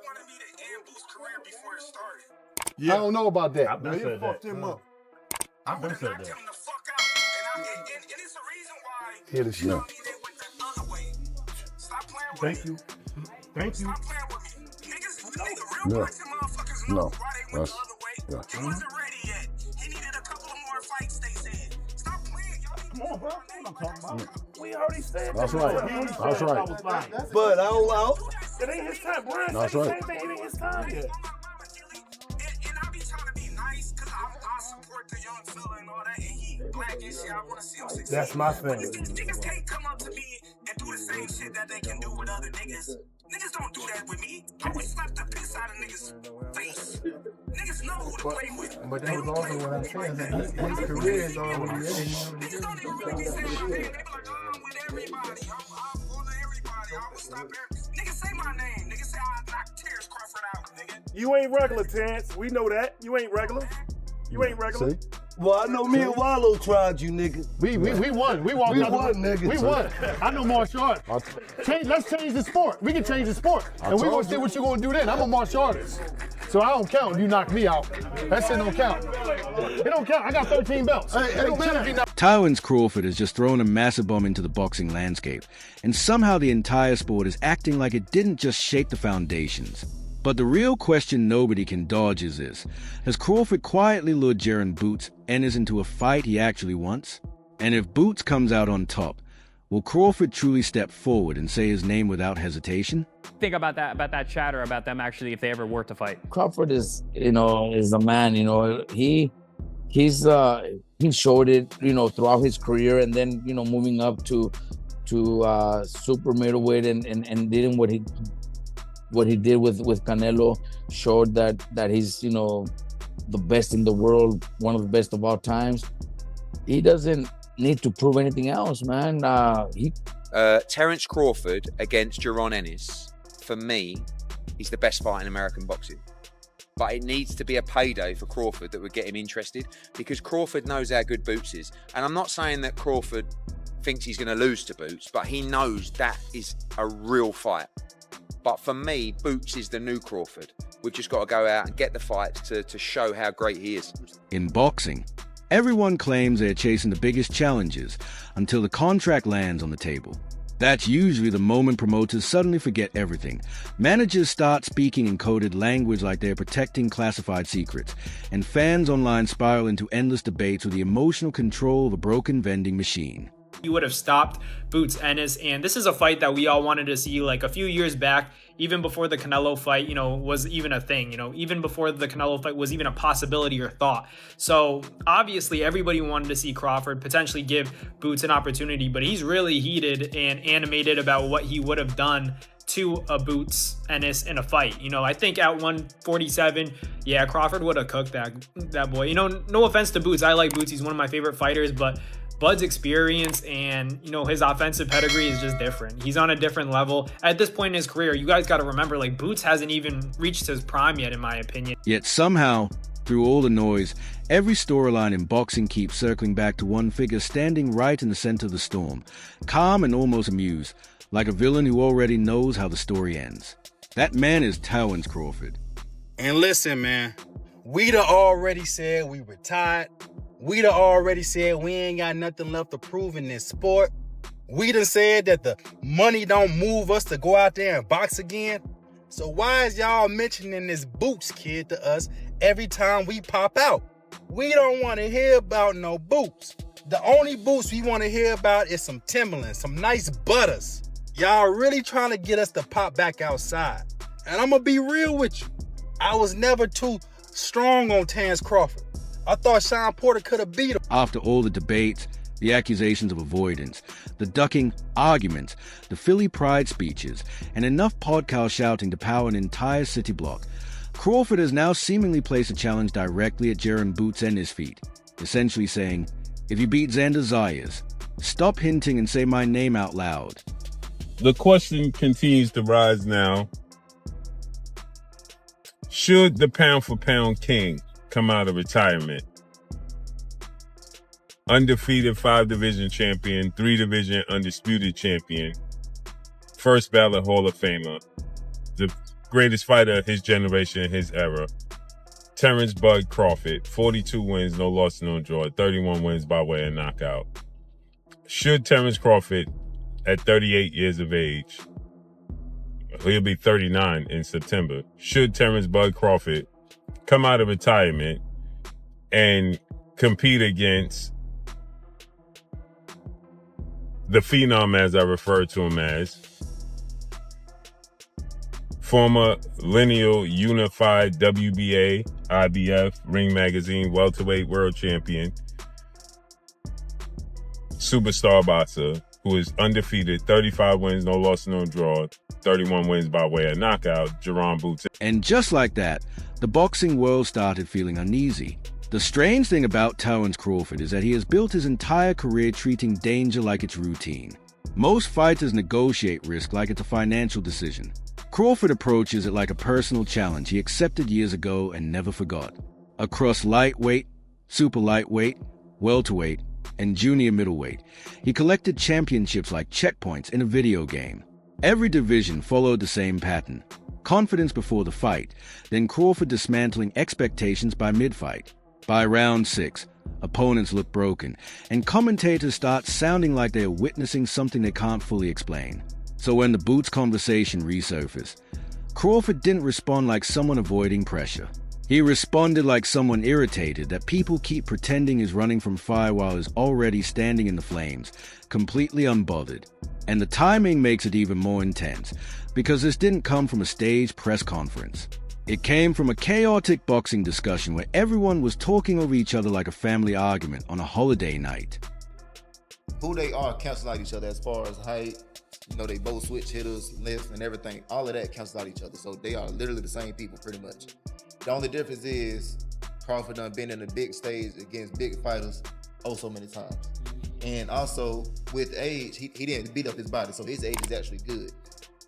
wanted me to end Boots' career before it started. Yeah. I don't know about that. I've been said fucked that. him up. I would have knocked him the fuck out. And it's a reason why, Hear the shit. they went the other way. Stop playing with Thank me. you. Thank you. Stop playing with me. Real No. boxing motherfuckers know No. why they went the other way. Yeah. He wasn't ready yet. He needed a couple of more fights, they said. Stop playing, y'all. Come on, bro. What I'm talking about. We already said That's that. right. He already said That's that right. I was fine. But out. It ain't his time. Brian That's said the right. same thing. It ain't his time yet. And I be trying to be nice because I support the young fella and all that. And he black and shit. I want to see him succeed. That's my thing. Niggas can't come up to me and do the same shit that they can do with other niggas. Niggas don't do that with me. I would slap the piss out of niggas' face. Niggas know who to play with. But that was also what I said. That his career is already ended. Niggas don't even really be saying my name. They be like, oh, I'm with everybody. I'm all of everybody. I will stop everybody. Niggas say my name. Niggas say I knocked Terence Crawford out, nigga. You ain't regular, Terence. We know that. You ain't regular. You ain't regular. See? Well, I know me and Wallow tried you, nigga. We won. We walked out. won, nigga. We won. I know martial arts. Let's change the sport. We can change the sport. And we're going to see what you're going to do then. I'm a martial artist. So I don't count if you knock me out. That shit don't count. It don't count. I got 13 belts. It don't matter if you knock. Terence Crawford has just thrown a massive bomb into the boxing landscape, and somehow the entire sport is acting like it didn't just shake the foundations. But the real question nobody can dodge is this: has Crawford quietly lured Jaron Boots Ennis into a fight he actually wants? And if Boots comes out on top, will Crawford truly step forward and say his name without hesitation? Think about that chatter about them actually if they ever were to fight. Crawford is a man, he showed it, throughout his career, and then, moving up to super middleweight and did what he did with Canelo, showed that he's, the best in the world, one of the best of all times. He doesn't need to prove anything else, man. Terence Crawford against Jaron Ennis, for me, is the best fight in American boxing. But it needs to be a payday for Crawford that would get him interested, because Crawford knows how good Boots is. And I'm not saying that Crawford thinks he's going to lose to Boots, but he knows that is a real fight. But for me, Boots is the new Crawford. We've just got to go out and get the fights to show how great he is. In boxing, everyone claims they're chasing the biggest challenges until the contract lands on the table. That's usually the moment promoters suddenly forget everything. Managers start speaking in coded language like they're protecting classified secrets, and fans online spiral into endless debates with the emotional control of a broken vending machine. He would have stopped Boots Ennis, and this is a fight that we all wanted to see like a few years back, even before the Canelo fight, was even a thing, even before the Canelo fight was even a possibility or thought. So obviously everybody wanted to see Crawford potentially give Boots an opportunity, but he's really heated and animated about what he would have done to a Boots Ennis in a fight. I think at 147, yeah, Crawford would have cooked that boy. No offense to Boots. I like Boots. He's one of my favorite fighters, but Bud's experience and, his offensive pedigree is just different. He's on a different level. At this point in his career, you guys got to remember, Boots hasn't even reached his prime yet, in my opinion. Yet somehow, through all the noise, every storyline in boxing keeps circling back to one figure standing right in the center of the storm, calm and almost amused, like a villain who already knows how the story ends. That man is Terence Crawford. And listen, man, we done already said we retired. We done already said we ain't got nothing left to prove in this sport. We done said that the money don't move us to go out there and box again. So why is y'all mentioning this Boots kid to us every time we pop out? We don't want to hear about no Boots. The only Boots we want to hear about is some Timberlands, some nice butters. Y'all really trying to get us to pop back outside. And I'm going to be real with you. I was never too strong on Terence Crawford. I thought Sean Porter could have beat him. After all the debates, the accusations of avoidance, the ducking arguments, the Philly pride speeches, and enough podcast shouting to power an entire city block, Crawford has now seemingly placed a challenge directly at Jaron Boots Ennis' feet, essentially saying, if you beat Xander Zayas, stop hinting and say my name out loud. The question continues to rise now. Should the pound-for-pound king come out of retirement? Undefeated 5-division champion, 3-division undisputed champion, first ballot Hall of Famer. The greatest fighter of his generation, his era. Terence Bud Crawford, 42 wins, no loss, no draw, 31 wins by way of knockout. Should Terence Crawford, at 38 years of age, he'll be 39 in September, should Terence Bud Crawford come out of retirement and compete against the Phenom, as I refer to him as, former lineal unified WBA, IBF, Ring Magazine, welterweight world champion, superstar boxer, who is undefeated, 35 wins, no loss, no draw, 31 wins by way of knockout, Jaron Boots. And just like that, the boxing world started feeling uneasy. The strange thing about Terence Crawford is that he has built his entire career treating danger like it's routine. Most fighters negotiate risk like it's a financial decision. Crawford approaches it like a personal challenge he accepted years ago and never forgot. Across lightweight, super lightweight, welterweight, and junior middleweight, he collected championships like checkpoints in a video game. Every division followed the same pattern. Confidence before the fight, then Crawford dismantling expectations by mid-fight. By round 6, opponents look broken, and commentators start sounding like they are witnessing something they can't fully explain. So when the Boots conversation resurfaced, Crawford didn't respond like someone avoiding pressure. He responded like someone irritated that people keep pretending he's running from fire while he's already standing in the flames, completely unbothered. And the timing makes it even more intense, because this didn't come from a staged press conference. It came from a chaotic boxing discussion where everyone was talking over each other like a family argument on a holiday night. Who they are cancel out each other as far as height. You know, they both switch hitters, lifts, and everything. All of that cancels out each other. So they are literally the same people pretty much. The only difference is Crawford done been in the big stage against big fighters so many times. And also with age, he didn't beat up his body, so his age is actually good.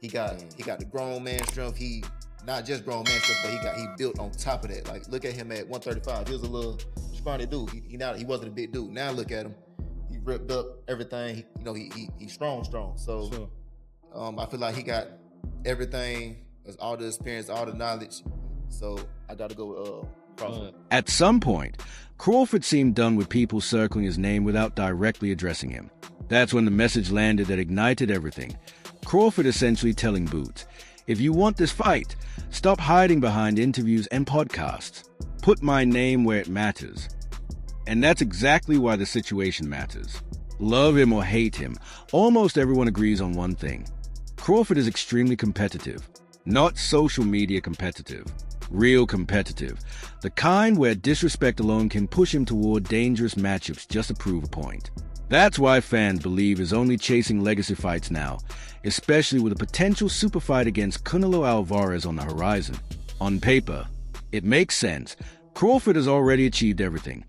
He got the grown man strength. He not just grown man strength, but he built on top of that. Like look at him at 135. He was a little scrawny dude. He wasn't a big dude. Now look at him. He ripped up everything. He's strong. So sure. I feel like he got everything, all the experience, all the knowledge. So I got to go with Crawford. At some point, Crawford seemed done with people circling his name without directly addressing him. That's when the message landed that ignited everything. Crawford essentially telling Boots, if you want this fight, stop hiding behind interviews and podcasts. Put my name where it matters. And that's exactly why the situation matters. Love him or hate him, almost everyone agrees on one thing. Crawford is extremely competitive. Not social media competitive. Real competitive. The kind where disrespect alone can push him toward dangerous matchups just to prove a point. That's why fans believe he's only chasing legacy fights now, especially with a potential super fight against Canelo Alvarez on the horizon. On paper, it makes sense. Crawford has already achieved everything.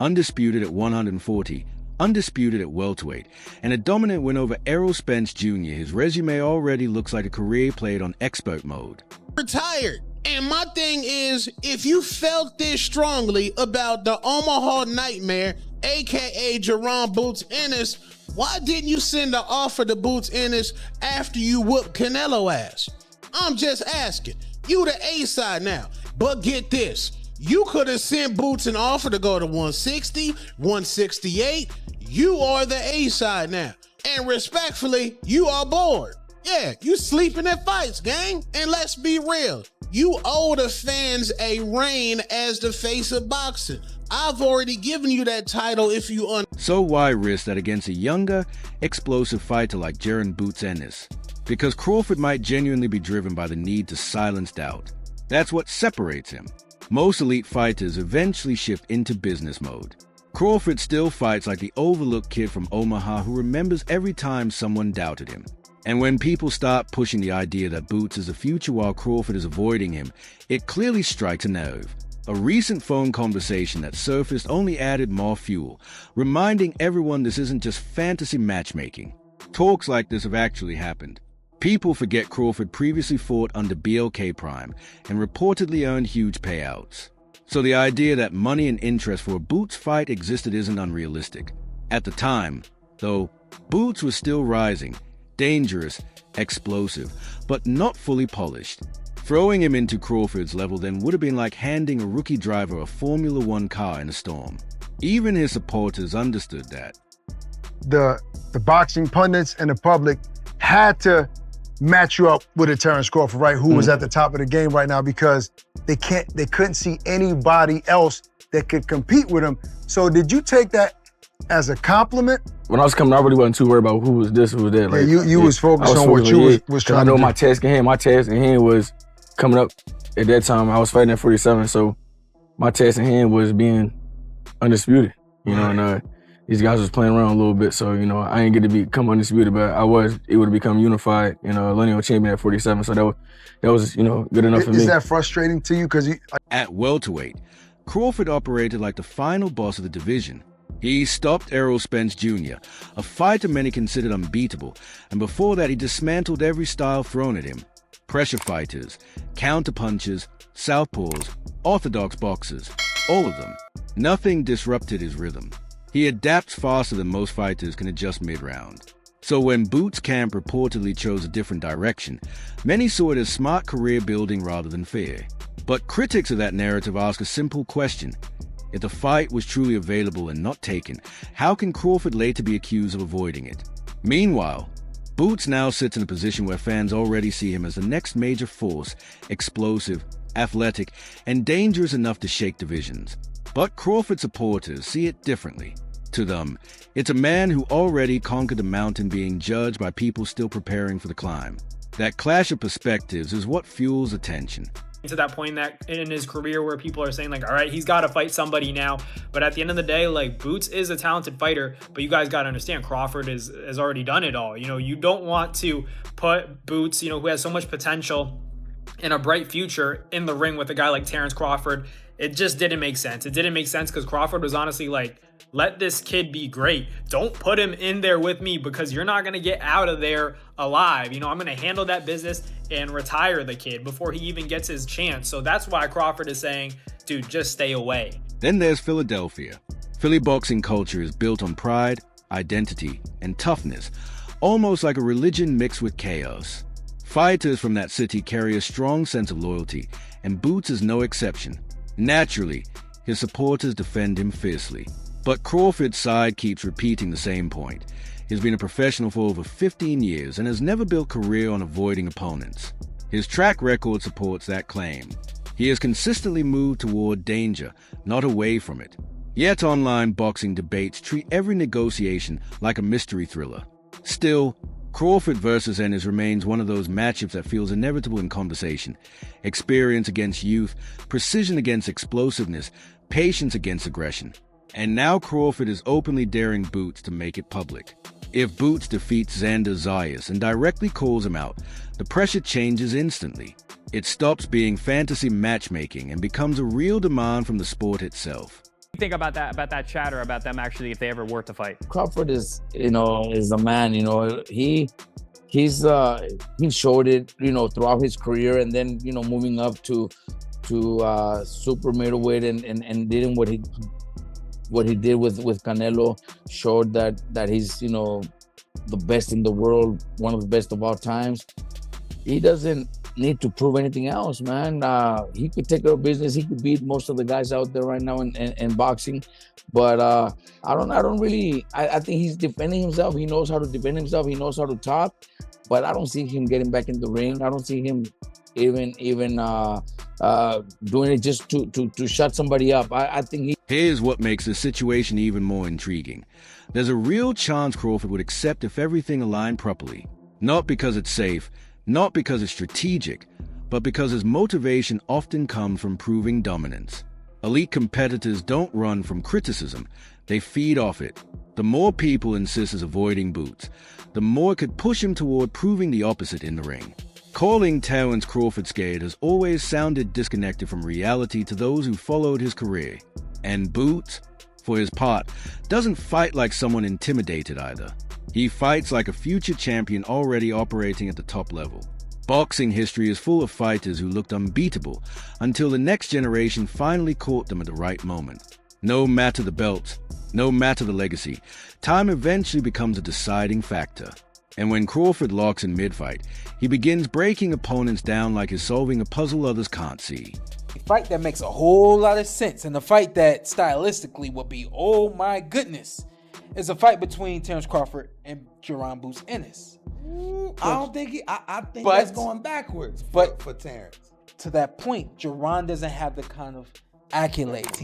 Undisputed at 140, undisputed at welterweight, and a dominant win over Errol Spence Jr. His resume already looks like a career played on expert mode. Retired. And my thing is, if you felt this strongly about the Omaha Nightmare, aka Jaron Boots Ennis, why didn't you send the offer to Boots Ennis after you whooped Canelo ass? I'm just asking. You the A side now. But get this. You could have sent Boots an offer to go to 160, 168. You are the A side now. And respectfully, you are bored. Yeah, you sleeping at fights, gang. And let's be real. You owe the fans a reign as the face of boxing. I've already given you that title if you So why risk that against a younger, explosive fighter like Jaron Boots Ennis? Because Crawford might genuinely be driven by the need to silence doubt. That's what separates him. Most elite fighters eventually shift into business mode. Crawford still fights like the overlooked kid from Omaha who remembers every time someone doubted him. And when people start pushing the idea that Boots is the future while Crawford is avoiding him, it clearly strikes a nerve. A recent phone conversation that surfaced only added more fuel, reminding everyone this isn't just fantasy matchmaking. Talks like this have actually happened. People forget Crawford previously fought under BLK Prime and reportedly earned huge payouts. So the idea that money and interest for a Boots fight existed isn't unrealistic. At the time, though, Boots was still rising, dangerous, explosive, but not fully polished. Throwing him into Crawford's level then would have been like handing a rookie driver a Formula One car in a storm. Even his supporters understood that. The boxing pundits and the public had to match you up with a Terence Crawford, right? Who was at the top of the game right now, because they couldn't see anybody else that could compete with him. So did you take that as a compliment? When I was coming, I really wasn't too worried about who was this, who was that. Like, you was focused on what you was trying to do. I know my task in hand was coming up at that time. I was fighting at 47, so my task in hand was being undisputed. You know, and these guys was playing around a little bit, so you know I ain't get to become undisputed, but I was able to become unified, lineal champion at 47. So that was good enough for me. Is that frustrating to you? Because at welterweight, Crawford operated like the final boss of the division. He stopped Errol Spence Jr., a fighter many considered unbeatable, and before that he dismantled every style thrown at him. Pressure fighters, counterpunchers, southpaws, orthodox boxers, all of them. Nothing disrupted his rhythm. He adapts faster than most fighters can adjust mid-round. So when Boots' camp reportedly chose a different direction, many saw it as smart career building rather than fear. But critics of that narrative ask a simple question. If the fight was truly available and not taken, how can Crawford later be accused of avoiding it? Meanwhile, Boots now sits in a position where fans already see him as the next major force, explosive, athletic, and dangerous enough to shake divisions. But Crawford supporters see it differently. To them, it's a man who already conquered the mountain being judged by people still preparing for the climb. That clash of perspectives is what fuels attention. To that point that in his career where people are saying like, all right, he's got to fight somebody now. But at the end of the day, like, Boots is a talented fighter, but you guys got to understand Crawford has already done it all. You don't want to put Boots, who has so much potential and a bright future, in the ring with a guy like Terence Crawford. It just didn't make sense. It didn't make sense because Crawford was honestly like, let this kid be great. Don't put him in there with me because you're not going to get out of there alive. I'm going to handle that business and retire the kid before he even gets his chance. So that's why Crawford is saying, dude, just stay away. Then there's Philadelphia. Philly boxing culture is built on pride, identity, and toughness, almost like a religion mixed with chaos. Fighters from that city carry a strong sense of loyalty, and Boots is no exception. Naturally, his supporters defend him fiercely. But Crawford's side keeps repeating the same point. He's been a professional for over 15 years and has never built a career on avoiding opponents. His track record supports that claim. He has consistently moved toward danger, not away from it. Yet online boxing debates treat every negotiation like a mystery thriller. Still, Crawford versus Ennis remains one of those matchups that feels inevitable in conversation. Experience against youth, precision against explosiveness, patience against aggression. And now Crawford is openly daring Boots to make it public. If Boots defeats Xander Zayas and directly calls him out, the pressure changes instantly. It stops being fantasy matchmaking and becomes a real demand from the sport itself. What do you think about that chatter about them actually if they ever were to fight? Crawford is a man. He showed it throughout his career, and then moving up to super middleweight and did what he did with Canelo, showed that he's the best in the world, one of the best of all times. He doesn't need to prove anything else, man. He could take care of business. He could beat most of the guys out there right now in boxing. But I think he's defending himself. He knows how to defend himself. He knows how to talk. But I don't see him getting back in the ring. I don't see him even doing it just to shut somebody up. I think Here's what makes the situation even more intriguing. There's a real chance Crawford would accept if everything aligned properly. Not because it's safe, not because it's strategic, but because his motivation often comes from proving dominance. Elite competitors don't run from criticism, they feed off it. The more people insist is avoiding Boots, the more it could push him toward proving the opposite in the ring. Calling Terence Crawford scared has always sounded disconnected from reality to those who followed his career. And Boots, for his part, doesn't fight like someone intimidated either. He fights like a future champion already operating at the top level. Boxing history is full of fighters who looked unbeatable until the next generation finally caught them at the right moment. No matter the belt, no matter the legacy, time eventually becomes a deciding factor. And when Crawford locks in mid-fight, he begins breaking opponents down like he's solving a puzzle others can't see. A fight that makes a whole lot of sense, and a fight that stylistically would be, oh my goodness, is a fight between Terence Crawford and Jaron Boots Ennis. I think that's going backwards for Terence. To that point, Jaron doesn't have the kind of accolades.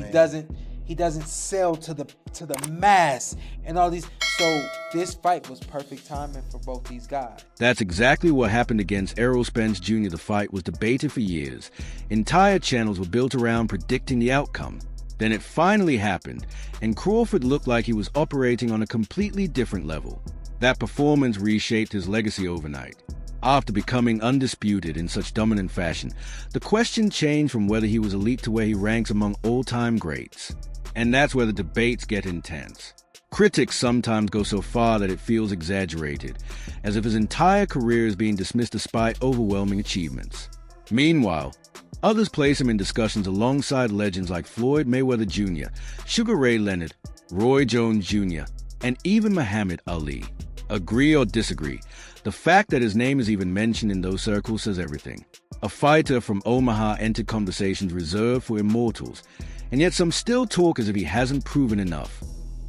He doesn't sell to the mass and all these. So this fight was perfect timing for both these guys. That's exactly what happened against Errol Spence Jr. The fight was debated for years. Entire channels were built around predicting the outcome. Then it finally happened, and Crawford looked like he was operating on a completely different level. That performance reshaped his legacy overnight. After becoming undisputed in such dominant fashion, the question changed from whether he was elite to where he ranks among all-time greats. And that's where the debates get intense. Critics sometimes go so far that it feels exaggerated, as if his entire career is being dismissed despite overwhelming achievements. Meanwhile, others place him in discussions alongside legends like Floyd Mayweather Jr., Sugar Ray Leonard, Roy Jones Jr., and even Muhammad Ali. Agree or disagree, the fact that his name is even mentioned in those circles says everything. A fighter from Omaha entered conversations reserved for immortals, and yet some still talk as if he hasn't proven enough.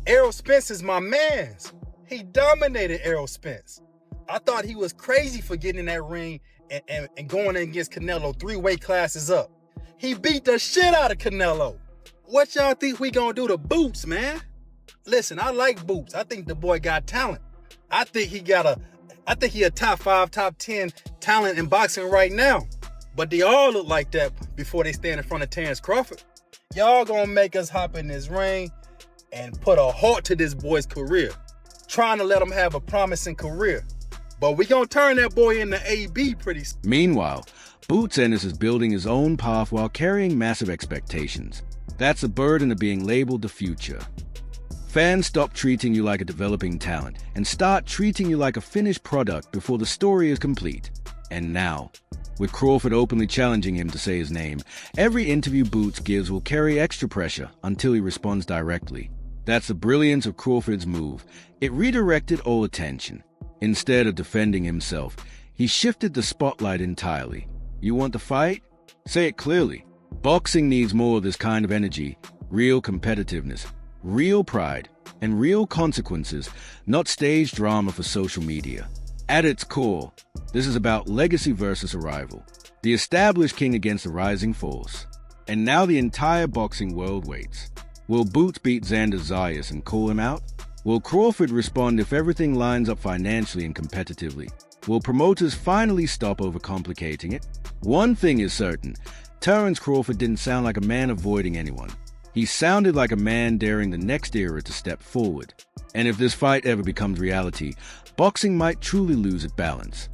Errol Spence is my mans. He dominated Errol Spence. I thought he was crazy for getting in that ring and going against Canelo 3 weight classes up. He beat the shit out of Canelo. What y'all think we gonna do to Boots, man? Listen, I like Boots. I think the boy got talent. I think he a top 5, top 10 talent in boxing right now. But they all look like that before they stand in front of Terence Crawford. Y'all gonna make us hop in this ring and put a halt to this boy's career, trying to let him have a promising career. But we gonna turn that boy into AB pretty soon. Meanwhile, Boots Ennis is building his own path while carrying massive expectations. That's the burden of being labeled the future. Fans stop treating you like a developing talent and start treating you like a finished product before the story is complete. And now, with Crawford openly challenging him to say his name, every interview Boots gives will carry extra pressure until he responds directly. That's the brilliance of Crawford's move. It redirected all attention. Instead of defending himself, he shifted the spotlight entirely. You want to fight? Say it clearly. Boxing needs more of this kind of energy, real competitiveness, real pride, and real consequences, not staged drama for social media. At its core, this is about legacy versus arrival, the established king against the rising force. And now the entire boxing world waits. Will Boots beat Xander Zayas and call him out? Will Crawford respond if everything lines up financially and competitively? Will promoters finally stop overcomplicating it? One thing is certain, Terence Crawford didn't sound like a man avoiding anyone. He sounded like a man daring the next era to step forward. And if this fight ever becomes reality, boxing might truly lose its balance.